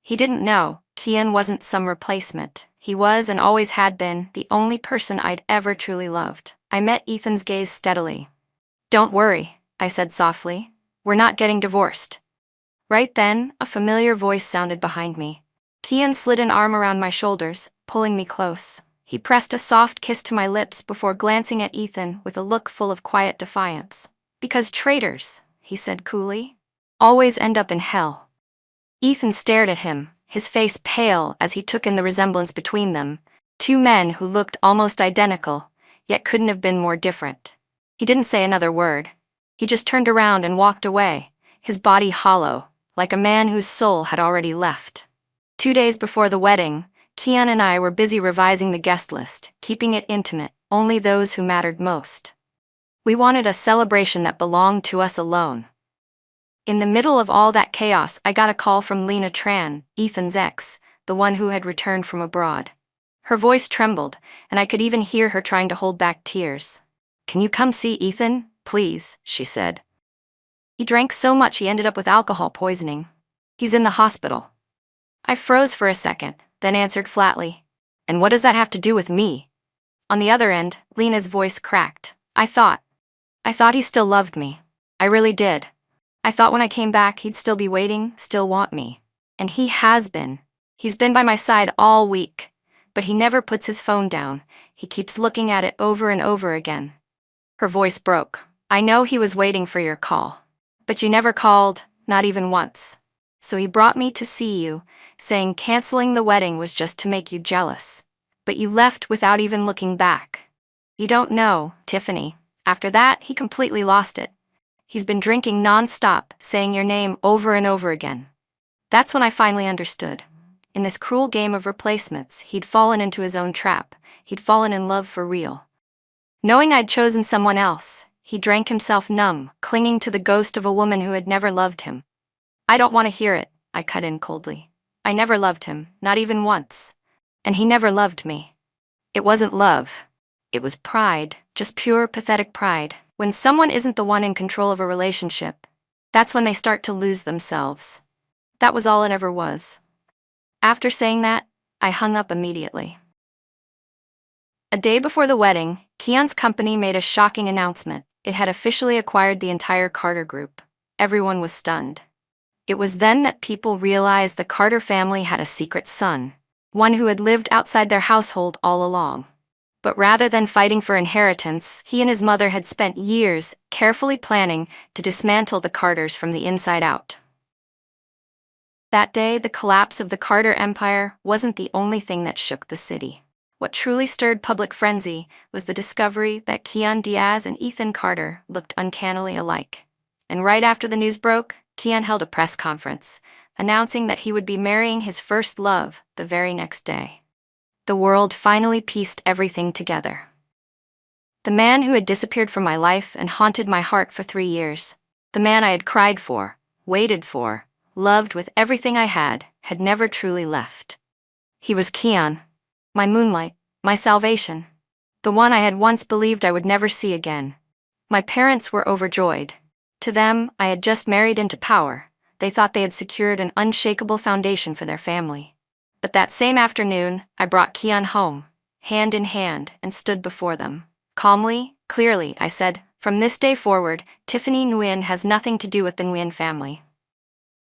S1: He didn't know. Kian wasn't some replacement. He was, and always had been, the only person I'd ever truly loved. I met Ethan's gaze steadily. "Don't worry," I said softly. "We're not getting divorced." Right then, a familiar voice sounded behind me. Kian slid an arm around my shoulders, pulling me close. He pressed a soft kiss to my lips before glancing at Ethan with a look full of quiet defiance. "Because traitors," he said coolly, "always end up in hell." Ethan stared at him, his face pale as he took in the resemblance between them. Two men who looked almost identical, yet couldn't have been more different. He didn't say another word. He just turned around and walked away, his body hollow, like a man whose soul had already left. 2 days before the wedding, Kian and I were busy revising the guest list, keeping it intimate, only those who mattered most. We wanted a celebration that belonged to us alone. In the middle of all that chaos, I got a call from Lena Tran, Ethan's ex, the one who had returned from abroad. Her voice trembled, and I could even hear her trying to hold back tears. "Can you come see Ethan, please?" she said. "He drank so much he ended up with alcohol poisoning. He's in the hospital." I froze for a second, then answered flatly, "And what does that have to do with me?" On the other end, Lena's voice cracked. I thought he still loved me. I really did. I thought when I came back he'd still be waiting, still want me. And he has been. He's been by my side all week. But he never puts his phone down. He keeps looking at it over and over again. Her voice broke. "I know he was waiting for your call. But you never called, not even once. So he brought me to see you, saying canceling the wedding was just to make you jealous. But you left without even looking back. You don't know, Tiffany. After that, he completely lost it. He's been drinking non-stop, saying your name over and over again. That's when I finally understood. In this cruel game of replacements, he'd fallen into his own trap. He'd fallen in love for real. Knowing I'd chosen someone else, he drank himself numb, clinging to the ghost of a woman who had never loved him. I don't want to hear it, I cut in coldly. I never loved him, not even once. And he never loved me. It wasn't love. It was pride, just pure, pathetic pride. When someone isn't the one in control of a relationship, that's when they start to lose themselves. That was all it ever was. After saying that, I hung up immediately. A day before the wedding, Kian's company made a shocking announcement. It had officially acquired the entire Carter group. Everyone was stunned. It was then that people realized the Carter family had a secret son, one who had lived outside their household all along. But rather than fighting for inheritance, he and his mother had spent years carefully planning to dismantle the Carters from the inside out. That day, the collapse of the Carter empire wasn't the only thing that shook the city. What truly stirred public frenzy was the discovery that Kian Diaz and Ethan Carter looked uncannily alike. And right after the news broke, Kian held a press conference, announcing that he would be marrying his first love the very next day. The world finally pieced everything together. The man who had disappeared from my life and haunted my heart for 3 years, the man I had cried for, waited for, loved with everything I had never truly left. He was Kian, my moonlight, my salvation, the one I had once believed I would never see again. My parents were overjoyed. To them, I had just married into power. They thought they had secured an unshakable foundation for their family. But that same afternoon, I brought Kian home, hand in hand, and stood before them. Calmly, clearly, I said, "From this day forward, Tiffany Nguyen has nothing to do with the Nguyen family."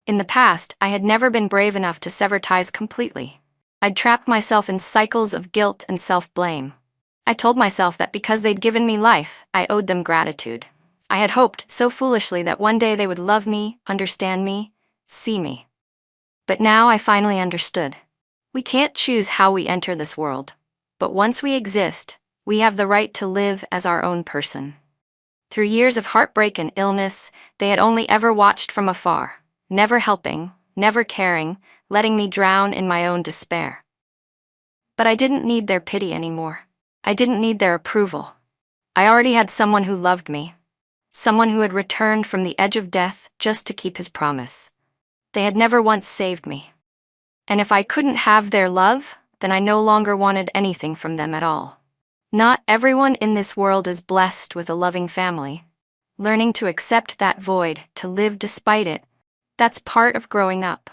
S1: In the past, I had never been brave enough to sever ties completely. I'd trapped myself in cycles of guilt and self-blame. I told myself that because they'd given me life, I owed them gratitude. I had hoped, so foolishly, that one day they would love me, understand me, see me. But now I finally understood. We can't choose how we enter this world. But once we exist, we have the right to live as our own person. Through years of heartbreak and illness, they had only ever watched from afar, never helping, never caring, letting me drown in my own despair. But I didn't need their pity anymore. I didn't need their approval. I already had someone who loved me. Someone who had returned from the edge of death just to keep his promise. They had never once saved me. And if I couldn't have their love, then I no longer wanted anything from them at all. Not everyone in this world is blessed with a loving family. Learning to accept that void, to live despite it, that's part of growing up.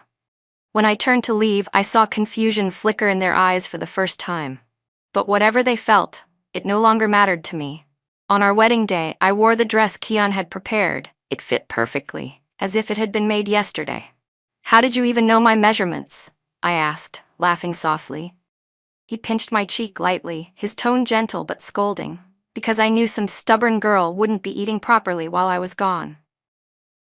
S1: When I turned to leave, I saw confusion flicker in their eyes for the first time. But whatever they felt, it no longer mattered to me. On our wedding day, I wore the dress Kian had prepared. It fit perfectly, as if it had been made yesterday. "How did you even know my measurements?" I asked, laughing softly. He pinched my cheek lightly, his tone gentle but scolding, because I knew some stubborn girl wouldn't be eating properly while I was gone.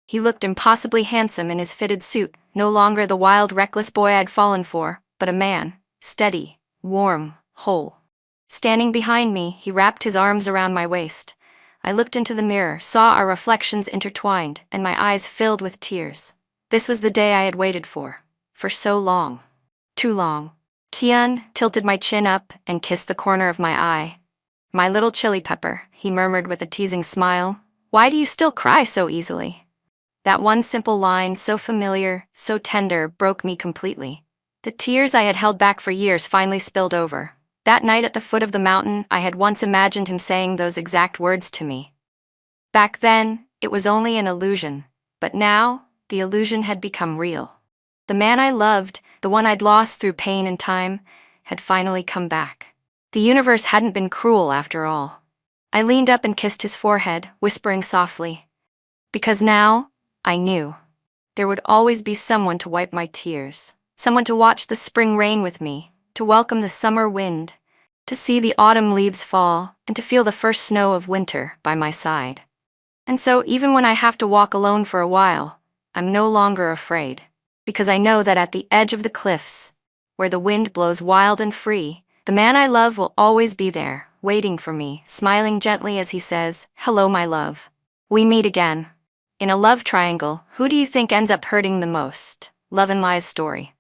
S1: He looked impossibly handsome in his fitted suit, no longer the wild, reckless boy I'd fallen for, but a man, steady, warm, whole. Standing behind me, he wrapped his arms around my waist. I looked into the mirror, saw our reflections intertwined, and my eyes filled with tears. This was the day I had waited for so long. Too long. Kian tilted my chin up and kissed the corner of my eye. "My little chili pepper," he murmured with a teasing smile. "Why do you still cry so easily?" That one simple line, so familiar, so tender, broke me completely. The tears I had held back for years finally spilled over. That night at the foot of the mountain, I had once imagined him saying those exact words to me. Back then, it was only an illusion, but now, the illusion had become real. The man I loved, the one I'd lost through pain and time, had finally come back. The universe hadn't been cruel after all. I leaned up and kissed his forehead, whispering softly. Because now, I knew. There would always be someone to wipe my tears. Someone to watch the spring rain with me, to welcome the summer wind, to see the autumn leaves fall, and to feel the first snow of winter by my side. And so even when I have to walk alone for a while, I'm no longer afraid. Because I know that at the edge of the cliffs, where the wind blows wild and free, the man I love will always be there, waiting for me, smiling gently as he says, "Hello, my love. We meet again." In a love triangle, who do you think ends up hurting the most? Love and Lies story.